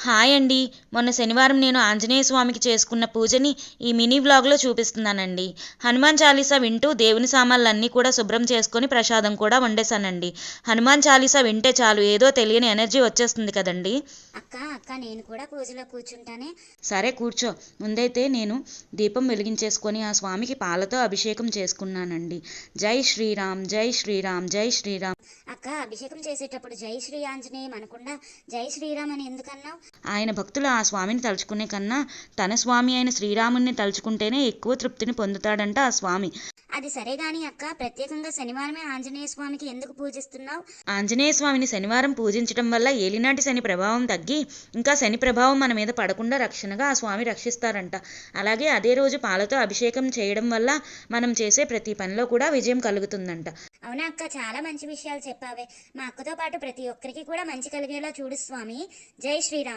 Hi అండి. మొన్న శనివారం నేను ఆంజనేయ స్వామికి చేసుకున్న పూజని ఈ మినీ వ్లాగ్లో చూపిస్తున్నానండి. హనుమాన్ చాలీసా వింటూ దేవుని సామాన్లన్నీ కూడా శుభ్రం చేసుకొని ప్రసాదం కూడా వండేశానండి. హనుమాన్ చాలీసా వింటే చాలు ఏదో తెలియని ఎనర్జీ వచ్చేస్తుంది కదండి. అక్క నేను కూడా పూజలో కూర్చుంటానే. సరే కూర్చో. ముందైతే నేను దీపం వెలిగించేసుకొని ఆ స్వామికి పాలతో అభిషేకం చేసుకున్నానండి. జై శ్రీరామ్, జై శ్రీరామ్, జై శ్రీరామ్. అక్క అభిషేకం చేసేటప్పుడు జై శ్రీ ఆంజనేయం అనకుండా జై శ్రీరామ్ అని ఎందుకన్నావు? ఆయన భక్తులు ఆ స్వామిని తలుచుకునే కన్నా తన స్వామి అయిన శ్రీరాముని తలుచుకుంటేనే ఎక్కువ తృప్తిని పొందుతాడంట ఆ స్వామి. అది సరే గాని అక్క, ప్రత్యేకంగా శనివారమే ఆంజనేయ స్వామికి ఎందుకు పూజిస్తున్నావు? ఆంజనేయ స్వామిని శనివారం పూజించడం వల్ల ఏలినాటి శని ప్రభావం తగ్గి ఇంకా శని ప్రభావం మన మీద పడకుండా రక్షణగా ఆ స్వామి రక్షిస్తారంట. అలాగే అదే రోజు పాలతో అభిషేకం చేయడం వల్ల మనం చేసే ప్రతి పనిలో కూడా విజయం కలుగుతుందంట. అవునా అక్క, చాలా మంచి విషయాలు చెప్పావే. మా అక్కతో పాటు ప్రతి ఒక్కరికి కూడా మంచి కలిగేలా చూడు స్వామి. జై శ్రీరామ్.